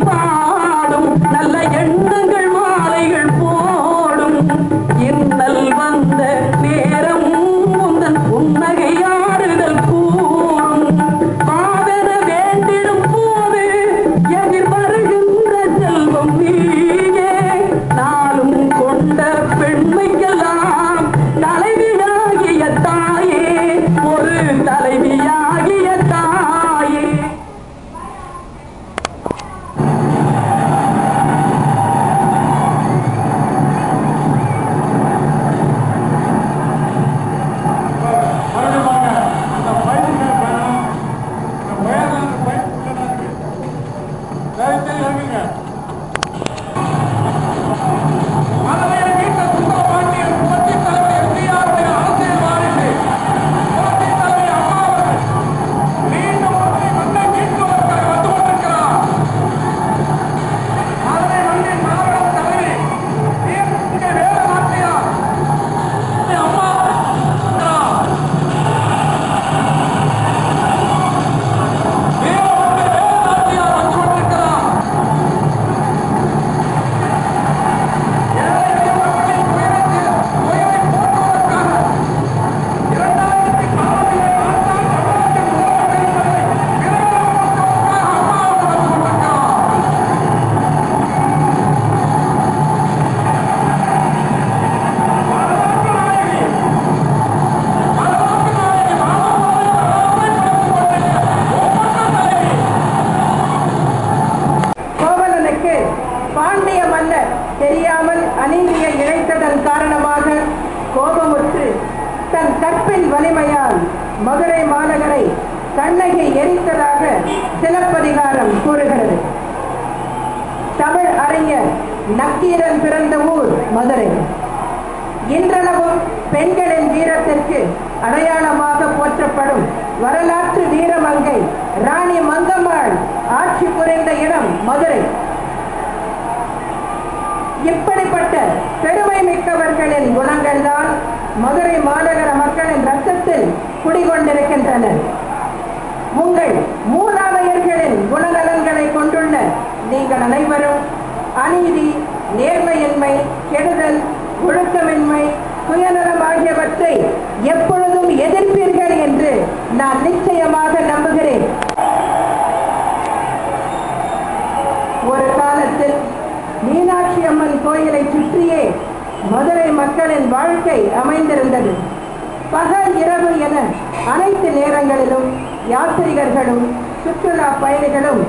பாடும் நல்ல எண்ணங்கள் மாலைகள் போடும் இன்னல் வந்த நேரம் உந்தன் புன்னகையாடுதல் கூறும் பாவன வேண்டிடும் போது எதிர் வருகின்ற செல்வம் நீயே நாளும் கொண்ட பெண்மைக்கெல்லாம் தலைவியாகிய தாயே ஒரு தலைவியாகிய தாயே. தெரியாமல் அநீதியை இழைத்ததன் காரணமாக கோபமுற்று தன் கற்பின் வலிமையால் மதுரை மாநகரை கண்ணகி எரித்ததாக சிலப்பதிகாரம் கூறுகிறது. தமிழ் அறிஞர் நக்கீரன் பிறந்த ஊர் மதுரை. இன்றளவும் பெண்களின் வீரத்திற்கு அடையாளமாக போற்றப்படும் வரலாற்று வீரமங்கை ராணி மங்கம்மாள் ஆட்சி புரிந்த இடம் மதுரை. இப்படிப்பட்ட பெருமை மிக்கவர்களின் குணங்கள் தான் மதுரை மாநகர மக்களின் ரத்தத்தில் குடிகொண்டிருக்கின்றன. உங்கள் மூதாதையர்களின் குணநலன்களை கொண்டுள்ள நீங்கள் அனைவரும் அநீதி, நேர்மையின்மை, கெடுதல், ஒழுக்கமின்மை, சுயநலம் ஆகியவற்றை எப்பொழுதும் எதிர்ப்பீர்கள் என்று நான் நிச்சயமாக நம்புகிறேன். ஒரு காலத்தில் மீனாட்சி அம்மன் கோயிலை சுற்றியே மதுரை மக்களின் வாழ்க்கை அமைந்திருந்தது. பகல் இரவு என அனைத்து நேரங்களிலும் யாத்திரிகர்களும் சுற்றுலா பயணிகளும்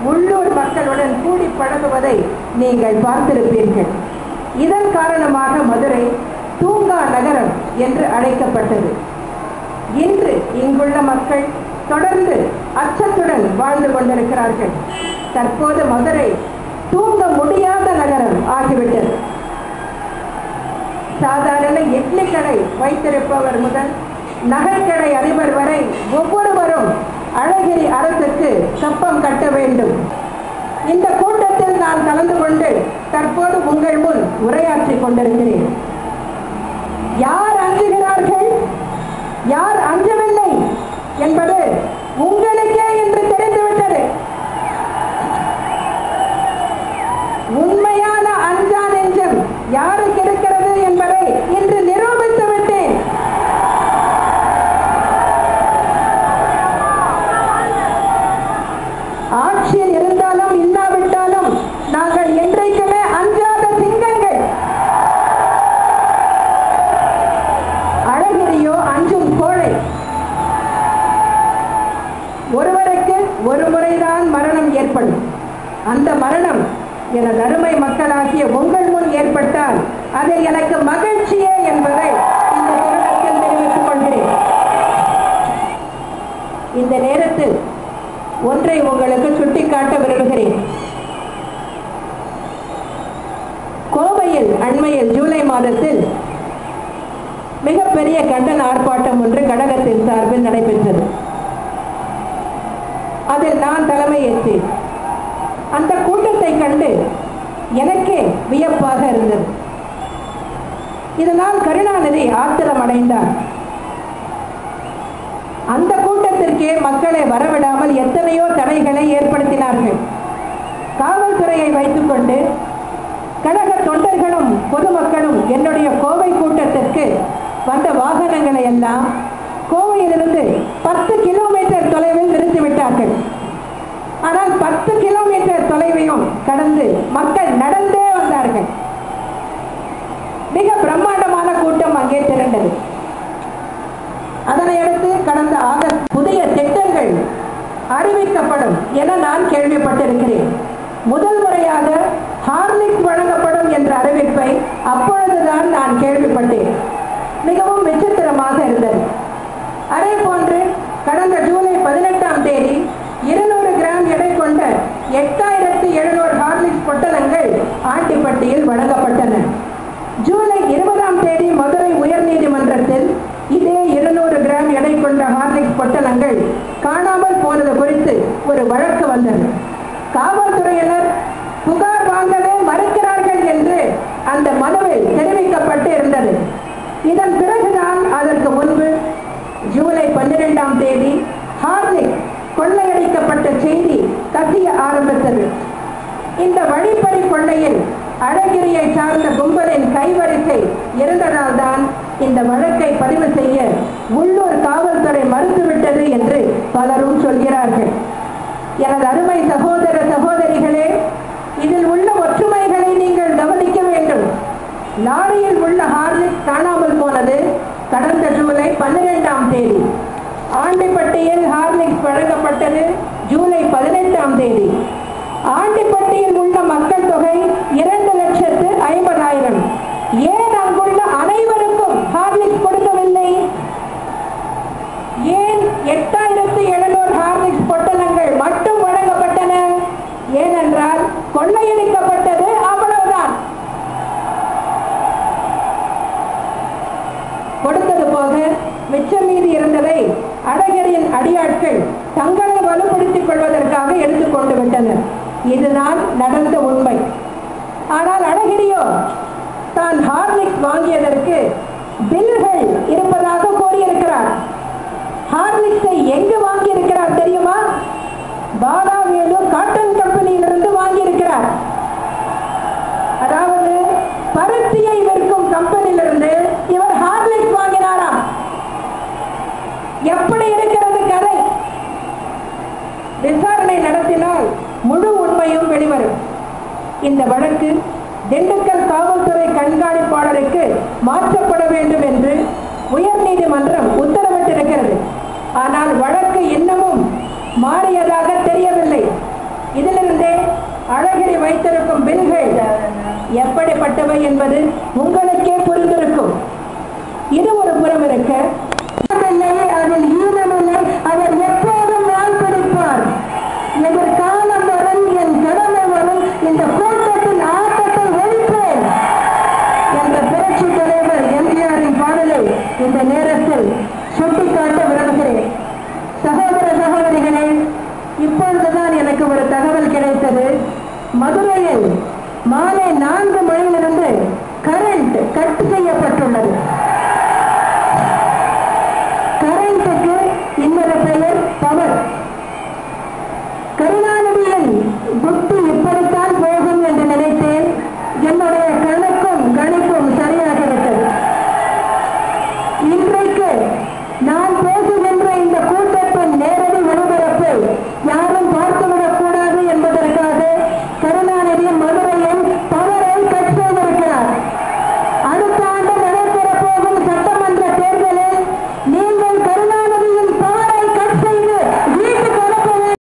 உள்ளூர் மக்களுடன் கூடி பழகுவதை நீங்கள் பார்த்திருப்பீர்கள். இதன் காரணமாக மதுரை தூங்கா நகரம் என்று அழைக்கப்பட்டது. இன்று இங்குள்ள மக்கள் தொடர்ந்து அச்சத்துடன் வாழ்ந்து கொண்டிருக்கிறார்கள். தற்போது மதுரை தூங்க முடியாத நகரம் ஆகிவிட்டது. சாதாரண இட்லி கடை வைத்திருப்பவர் முதல் நகைக்கடை அதிபர் வரை ஒவ்வொருவரும் அழகிரி அரசுக்கு கப்பம் கட்ட வேண்டும். இந்த கூட்டத்தில் நான் கலந்து கொண்டு தற்போது உங்கள் முன் உரையாற்றிக் கொண்டிருக்கிறேன். யார் அஞ்சுகிறார்கள், யார் அஞ்சவில்லை என்பது உங்களுக்கே என்று தெரிந்துவிட்டது. உண்மையான அஞ்சா நெஞ்சம் யாருக்கு இருக்கிறது என்பதை இன்று நிரூபித்து விட்டேன். ஆட்சியில் இருந்தாலும் இல்லாவிட்டாலும் நாங்கள் என்றைக்குமே அஞ்சாத சிங்கங்கள். அழகிரியோ அஞ்சும் கோழை. ஒருவருக்கு ஒரு முறைதான் மரணம் ஏற்படும். அந்த மரணம் எனது அருமை மக்களாகிய உங்கள் முன் ஏற்பட்டால் அது எனக்கு மகிழ்ச்சியே என்பதை இந்த தருணத்தில் தெரிவித்துக் கொள்கிறேன். இந்த நேரத்தில் ஒன்றை உங்களுக்கு சுட்டிக்காட்ட விரும்புகிறேன். கோவையில் அண்மையில் ஜூலை மாதத்தில் மிகப்பெரிய கண்டன ஆர்ப்பாட்டம் ஒன்று கழகத்தின் சார்பில் நடைபெற்றது. அதில் நான் தலைமையேற்றேன். அந்த கூட்டத்தை கண்டு எனக்கே வியப்பாக இருந்தது. இதனால் கருணாநிதி ஆத்திரம் அடைந்தார். அந்த கூட்டத்திற்கே மக்களை வரவிடாமல் எத்தனையோ தடைகளை ஏற்படுத்தினார்கள். காவல்துறையை வைத்துக் கொண்டு கழக தொண்டர்களும் பொதுமக்களும் என்னுடைய கோவை கூட்டத்திற்கு வந்த வாகனங்களை எல்லாம் கோவையிலிருந்து 10 கிலோமீட்டர் தொலைவில் நிறுத்திவிட்டார்கள். ஆனால் 10 கிலோமீட்டர் தொலைவையும் கடந்து மக்கள் நடந்தே வந்தார்கள். மிக பிரம்மாண்டமான கூட்டம் அங்கே திரண்டது. அதனையடுத்து கடந்த ஆகஸ்ட் புதிய திட்டங்கள் அறிவிக்கப்படும் என நான் கேள்விப்பட்டிருக்கிறேன். முதல் முறையாக ஹார்லிக்ஸ் வழங்கப்படும் என்ற அறிவிப்பை அப்பொழுதுதான் நான் கேள்விப்பட்டேன். மிகவும் விசித்திரமாக இருந்தது. அதே போன்று கடந்த ஜூலை 18ஆம் தேதி 200 கிராம் எடை கொண்ட 8700 ஹார்லிக்ஸ் பொட்டலங்கள் ஆண்டிப்பட்டியில் வழங்கப்பட்டன. ஜூலை 20ஆம் தேதி மதுரை உயர்நீதிமன்றத்தில் இதே 200 கிராம் எடை கொண்ட ஹார்லிக்ஸ் பொட்டலங்கள் காணாமல் போனது குறித்து ஒரு வழக்கு வந்தது. காவல்துறையினர் புகார் வாங்கவே மறுக்கிறார்கள் என்று அந்த மனுவில் தெரிவிக்கப்பட்டு இருந்தது. இதன் பிறகுதான் அதற்கு முன்பு ஜூலை 12ஆம் தேதி ஹார்லிக்ஸ் கொள்ளையடிக்கப்பட்ட செய்தி கசிய ஆரம்பித்தது. இந்த வழிப்பறி கொள்ளையில் அழகிரியை சார்ந்த கும்பலின் கைவரிசை இருந்ததால் தான் இந்த வழக்கை பதிவு செய்ய உள்ளூர் காவல்துறை மறுத்துவிட்டது என்று பலரும் சொல்கிறார்கள். எனது அருமை சகோதர சகோதரிகளே, இதில் உள்ள ஒற்றுமைகளை நீங்கள் கவனிக்க வேண்டும். லாரியில் உள்ள ஹார்லிக்ஸ் காணாமல் போனது கடந்த ஜூலை 12ஆம் தேதி. ஆண்டிப்பட்டியில் ஹார்லிக்ஸ் வழங்கப்பட்டது ஜூலை 18ஆம் தேதி. ஆண்டிப்பட்டியில் உள்ள மக்கள் தொகை 2,50,000. ஏன் அங்குள்ள அனைவருக்கும் ஹார்லிக்ஸ் கொடுக்கவில்லை? ஏன் 8700 ஹார்லிக்ஸ் பொட்டலங்கள் மட்டும் வழங்கப்பட்டன? ஏனென்றால் கொள்ளையடிக்கப்பட்டது அவ்வளவுதான். கொடுத்தது போக மிச்சம் மீதி இருந்ததை அழகிரியின் அடியாட்கள் தங்களை வலுப்படுத்திக் கொள்வதற்காக எடுத்துக்கொண்டு விட்டனர். இதுதான் நடந்த உண்மை. ஆனால் அழகிரியோ தான் ஹார்லிக்ஸ் வாங்கியதற்கு பில்கள் இருப்பதாக கூறியிருக்கிறார். ஹார்லிக்ஸை எங்கு வாங்கியிருக்கிறார் தெரியுமா? பாலாவேலு காட்டன் கம்பெனியிலிருந்து வாங்கியிருக்கிறார். அதாவது பருத்தியை விற்கும் கம்பெனியிலிருந்து இவர் ஹார்லிக்ஸ் வாங்கினாராம். எப்படி இருக்கிறது கதை? விசாரணை நடத்தினால் முழு உண்மையும் வெளிவரும். இந்த வழக்கு திண்டுக்கல் காவல்துறை கண்காணிப்பாளருக்கு மாற்றப்பட வேண்டும் என்று உயர்நீதிமன்றம் உத்தரவிட்டிருக்கிறது. ஆனால் வழக்கு இன்னமும் மாறியதாக தெரியவில்லை. இதிலிருந்தே அழகிரி வைத்திருக்கும் பில்கள் எப்படிப்பட்டவை என்பது உங்களுக்கே புரிந்திருக்கும். இது ஒரு புறம் இருக்க, அதில் ஈரமில்லை, அவர் எப்போதும் நாள் பிடிப்பார். எங்கள் காலம் வரும், என் கடமை வரும், இந்த கூட்டத்தின் ஆட்டத்தை ஒழிப்பேன் என்ற புரட்சி தலைவர் எம்ஜிஆரின் பாடலை இந்த நேரத்தில் சுட்டிக்காட்ட விரும்புகிறேன். சகோதர சகோதரிகளே, இப்பொழுதுதான் எனக்கு ஒரு தகவல் கிடைத்தது. மதுரையில் மாலை 4